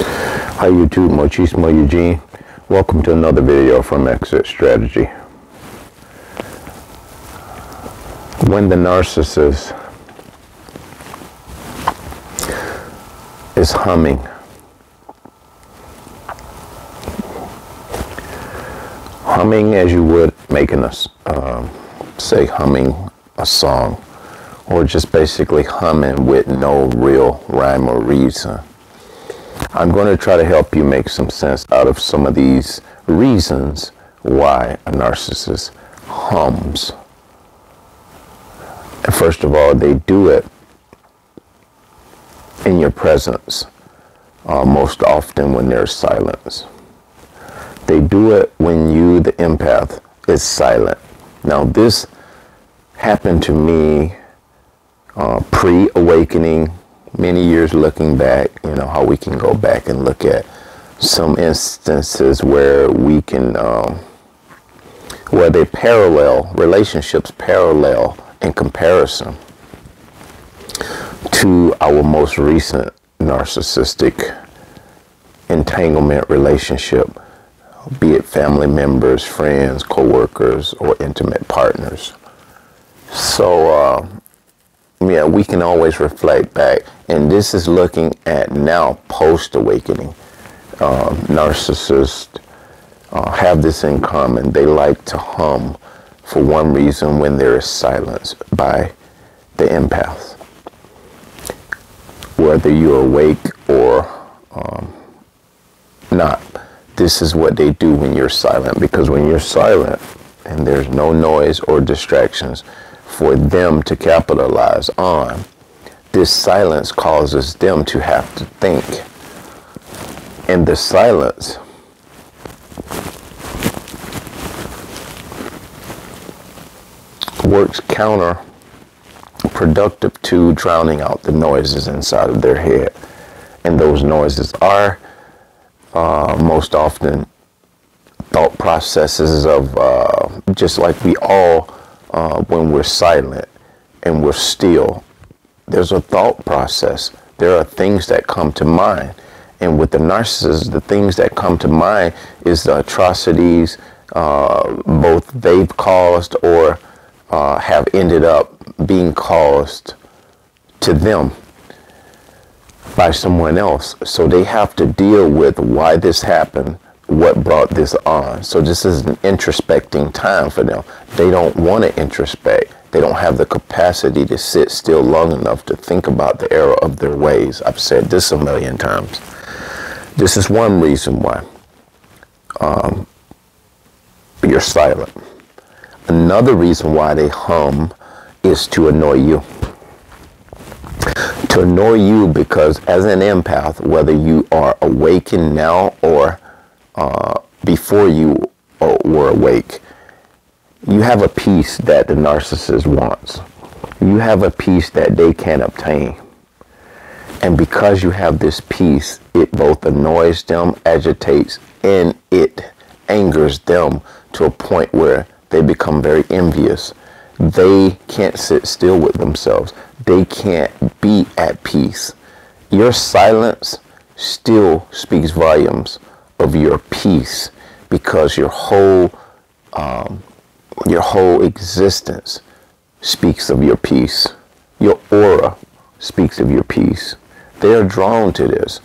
Hi YouTube, Mochismo Eugene. Welcome to another video from Exit Strategy. When the narcissist is humming, as you would making a, say humming a song, or just basically humming with no real rhyme or reason. I'm going to try to help you make some sense out of some of these reasons why a narcissist hums. And first of all, they do it in your presence, most often when there's silence. They do it when you, the empath, is silent. Now, this happened to me pre-awakening, many years looking back. You know how we can go back and look at some instances where we can, where they parallel, relationships parallel in comparison to our most recent narcissistic entanglement relationship, be it family members, friends, co-workers, or intimate partners. So, yeah, we can always reflect back, and this is looking at now post-awakening. Narcissists have this in common. They like to hum for one reason when there is silence by the empath. Whether you're awake or not, this is what they do when you're silent, because when you're silent and there's no noise or distractions for them to capitalize on, this silence causes them to have to think. And the silence works counterproductive to drowning out the noises inside of their head. And those noises are most often thought processes of, just like we all, when we're silent and we're still, there's a thought process. There are things that come to mind. And with the narcissist, the things that come to mind is the atrocities both they've caused or have ended up being caused to them by someone else. So they have to deal with why this happened, what brought this on. So this is an introspecting time for them. They don't want to introspect. They don't have the capacity to sit still long enough to think about the error of their ways. I've said this a million times. This is one reason why you're silent. Another reason why they hum is to annoy you. To annoy you because as an empath, whether you are awakened now or before you were awake, you have a peace that the narcissist wants. You have a peace that they can't obtain. And because you have this peace, it both annoys them, agitates, and it angers them to a point where they become very envious. They can't sit still with themselves. They can't be at peace. Your silence still speaks volumes of your peace, because your whole existence speaks of your peace. Your aura speaks of your peace. They're drawn to this,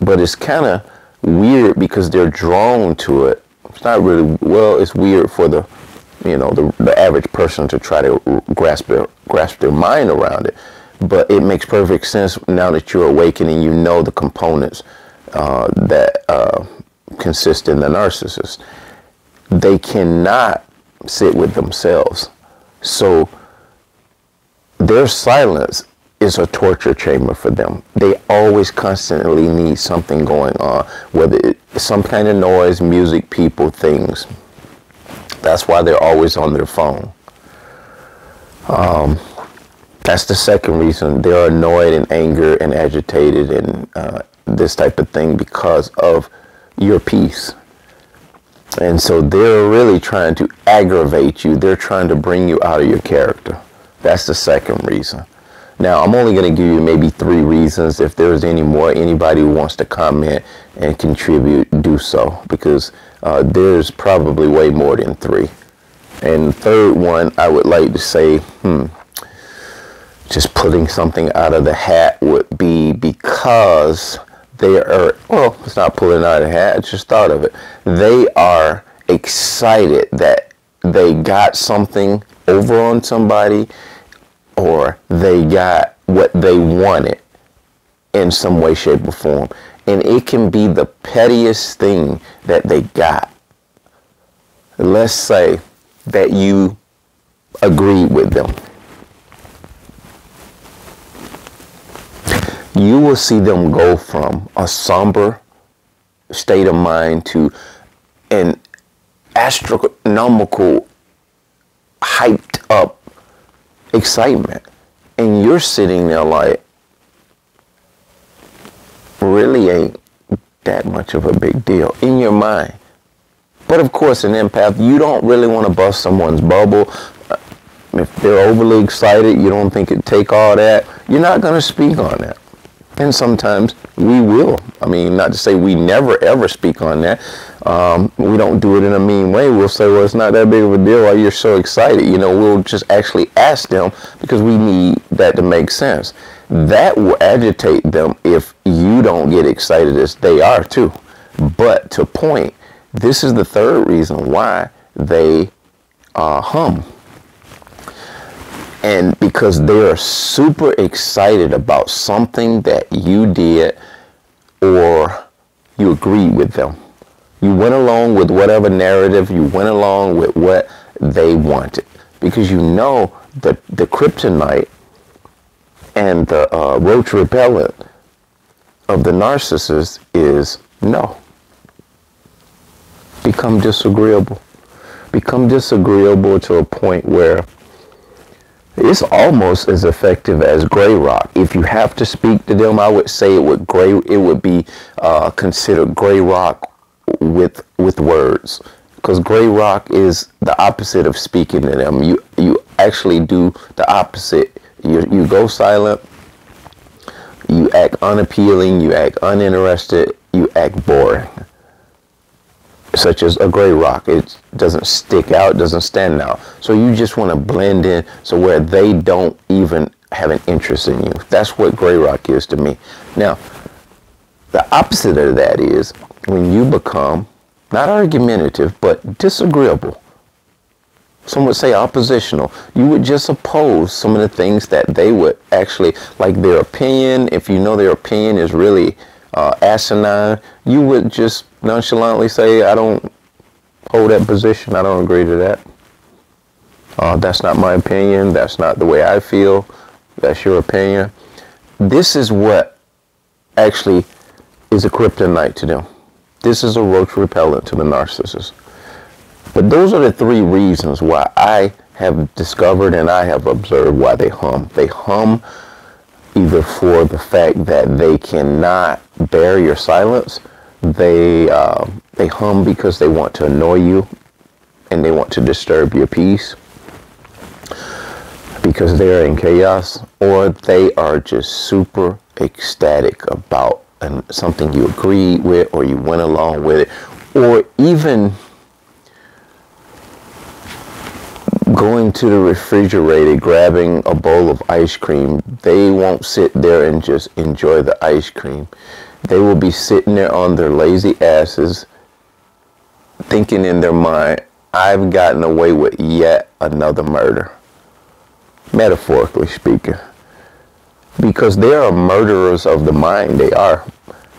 but it's kind of weird because they're drawn to it. It's not really, well, it's weird for the, you know, the average person to try to grasp their mind around it. But it makes perfect sense now that you're awakening. You know the components that consist in the narcissist. They cannot sit with themselves. So their silence is a torture chamber for them. They always constantly need something going on, whether it's some kind of noise, music, people, things. That's why they're always on their phone. That's the second reason. They're annoyed and angered and agitated and this type of thing because of your peace. And so they're really trying to aggravate you. They're trying to bring you out of your character. That's the second reason. Now, I'm only going to give you maybe 3 reasons. If there's any more, anybody who wants to comment and contribute, do so, because there's probably way more than 3. And the third one, I would like to say, just putting something out of the hat would be because they are, well, it's not pulling out of the hat, I just thought of it. They are excited that they got something over on somebody, or they got what they wanted in some way, shape, or form. And it can be the pettiest thing that they got. Let's say that you agreed with them. You will see them go from a somber state of mind to an astronomical, hyped up excitement. And you're sitting there like, really ain't that much of a big deal in your mind. But of course, an empath, you don't really want to bust someone's bubble. If they're overly excited, you don't think it'd take all that, you're not going to speak on that. And sometimes we will. I mean, not to say we never ever speak on that. We don't do it in a mean way. We'll say, well, it's not that big of a deal. Why you're so excited? You know, we'll just actually ask them because we need that to make sense. That will agitate them if you don't get excited as they are too. But to point, this is the third reason why they hum. And because they are super excited about something that you did or you agreed with them. You went along with whatever narrative, you went along with what they wanted. Because you know that the kryptonite and the roach repellent of the narcissist is no. Become disagreeable. Become disagreeable to a point where it's almost as effective as gray rock. If you have to speak to them, I would say it would be considered gray rock with words, because gray rock is the opposite of speaking to them. You actually do the opposite. You go silent. You act unappealing. You act uninterested. You act boring. Such as a gray rock. It doesn't stick out, doesn't stand out. So you just want to blend in so where they don't even have an interest in you. That's what gray rock is to me. Now, the opposite of that is when you become not argumentative, but disagreeable. Some would say oppositional. You would just oppose some of the things that they would actually, like their opinion. If you know their opinion is really asinine, you would just nonchalantly say, I don't hold that position. I don't agree to that. That's not my opinion. That's not the way I feel. That's your opinion. This is what actually is a kryptonite to them. This is a roach repellent to the narcissist. But those are the 3 reasons why I have discovered and I have observed why they hum. They hum either for the fact that they cannot bear your silence. They hum because they want to annoy you and they want to disturb your peace because they're in chaos, or they are just super ecstatic about something you agreed with or you went along with it, or even going to the refrigerator, grabbing a bowl of ice cream. They won't sit there and just enjoy the ice cream. They will be sitting there on their lazy asses thinking in their mind, I've gotten away with yet another murder. Metaphorically speaking. Because they are murderers of the mind, they are.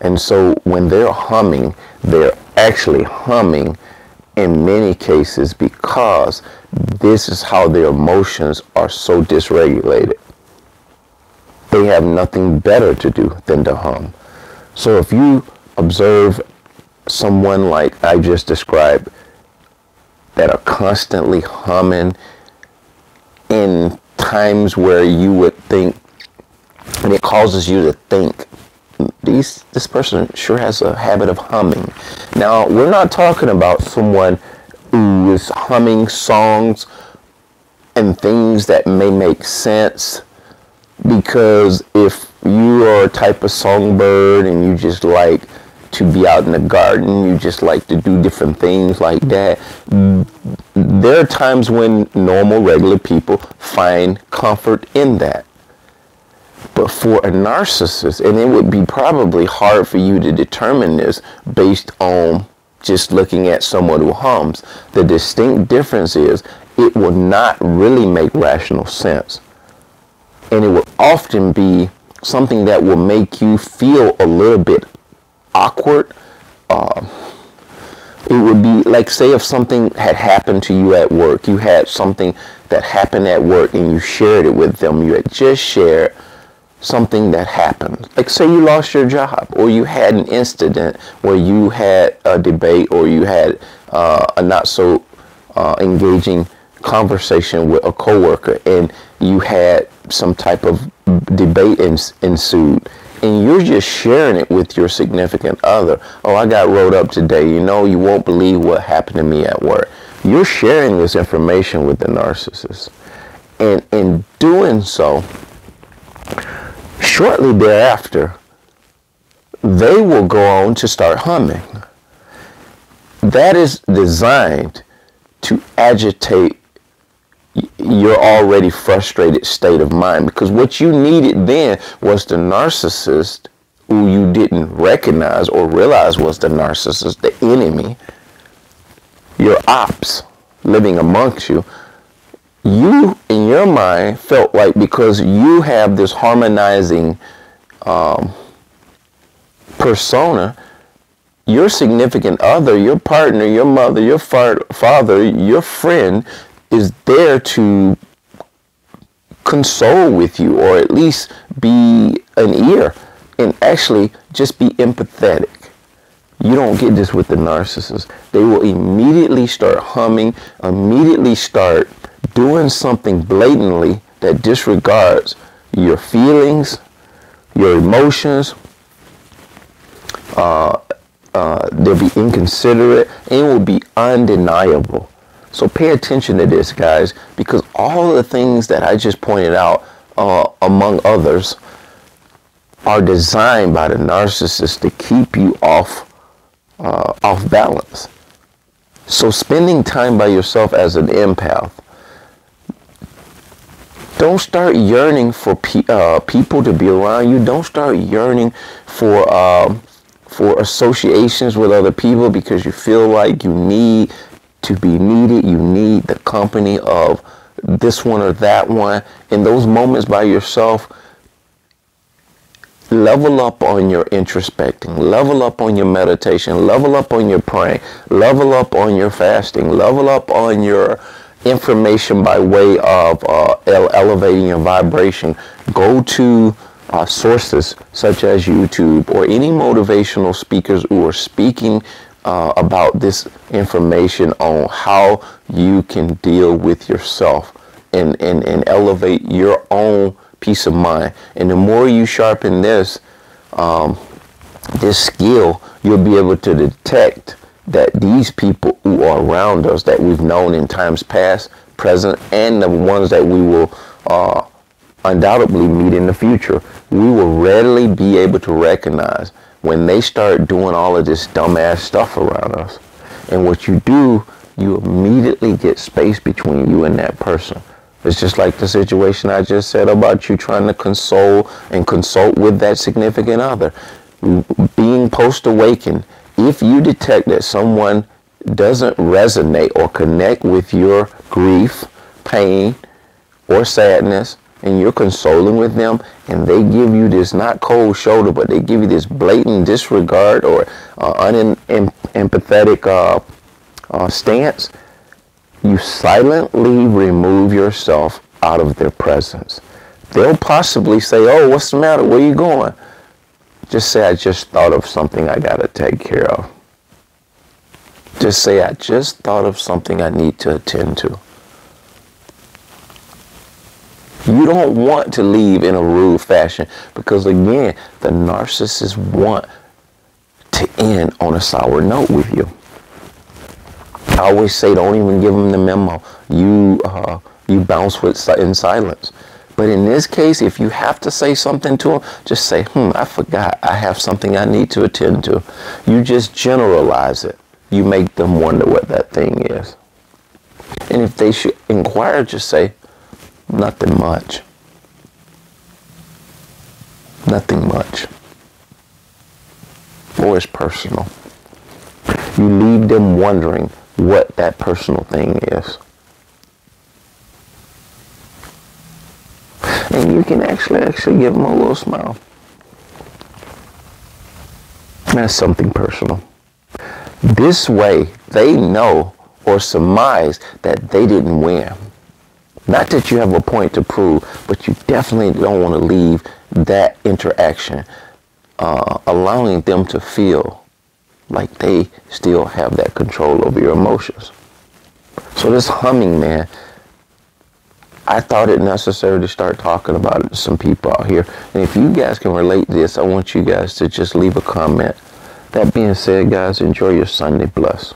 And so when they're humming, they're actually humming in many cases because this is how their emotions are so dysregulated. They have nothing better to do than to hum. So if you observe someone like I just described that are constantly humming in times where you would think, and it causes you to think, this person sure has a habit of humming. Now, we're not talking about someone who is humming songs and things that may make sense Because if you are a type of songbird and you just like to be out in the garden, you just like to do different things like that, there are times when normal, regular people find comfort in that. But for a narcissist, and it would be probably hard for you to determine this based on just looking at someone who hums, the distinct difference is it will not really make rational sense. And it will often be something that will make you feel a little bit awkward. It would be like, say if something had happened to you at work, you had something that happened at work and you shared it with them. You had just shared something that happened. Like say you lost your job, or you had an incident where you had a debate, or you had a not so engaging conversation with a coworker, and you had some type of debate ensued, and you're just sharing it with your significant other. Oh, I got rolled up today. You know, you won't believe what happened to me at work. You're sharing this information with the narcissist. And in doing so, shortly thereafter, they will go on to start humming. That is designed to agitate your already frustrated state of mind, because what you needed then was the narcissist, who you didn't recognize or realize was the narcissist, the enemy, your ops living amongst you. You, in your mind, felt like because you have this harmonizing persona, your significant other, your partner, your mother, your father, your friend is there to console with you, or at least be an ear and actually just be empathetic. You don't get this with the narcissist. They will immediately start humming, immediately start doing something blatantly that disregards your feelings, your emotions. They'll be inconsiderate, and it will be undeniable. So pay attention to this, guys, because all of the things that I just pointed out, among others, are designed by the narcissist to keep you off balance. So spending time by yourself as an empath, don't start yearning for people to be around you. Don't start yearning for associations with other people because you feel like you need to be needed. You need the company of this one or that one. In those moments by yourself, level up on your introspecting, level up on your meditation, level up on your praying, level up on your fasting, level up on your information by way of elevating your vibration. Go to sources such as YouTube or any motivational speakers who are speaking about this information on how you can deal with yourself and elevate your own peace of mind. And the more you sharpen this skill, you'll be able to detect that these people who are around us that we've known in times past, present, and the ones that we will undoubtedly meet in the future, we will readily be able to recognize when they start doing all of this dumbass stuff around us. And what you do, you immediately get space between you and that person. It's just like the situation I just said about you trying to console and consult with that significant other. Being post-awakened, if you detect that someone doesn't resonate or connect with your grief, pain, or sadness, and you're consoling with them, and they give you this not cold shoulder, but they give you this blatant disregard or unempathetic stance, you silently remove yourself out of their presence. They'll possibly say, "Oh, what's the matter? Where you going?" Just say, "I just thought of something I got to take care of." Just say, "I just thought of something I need to attend to." You don't want to leave in a rude fashion because, again, the narcissists want to end on a sour note with you. I always say, don't even give them the memo. You bounce in silence, But in this case, if you have to say something to them, just say, I forgot. I have something I need to attend to. You just generalize it. You make them wonder what that thing is. And if they should inquire, just say, nothing much. Nothing much. Or it's personal. You leave them wondering what that personal thing is. And you can actually give them a little smile. That's something personal. This way, they know or surmise that they didn't win. Not that you have a point to prove, but you definitely don't want to leave that interaction allowing them to feel like they still have that control over your emotions. So this humming, man, I thought it necessary to start talking about it to some people out here. And if you guys can relate to this, I want you guys to just leave a comment. That being said, guys, enjoy your Sunday. Bless.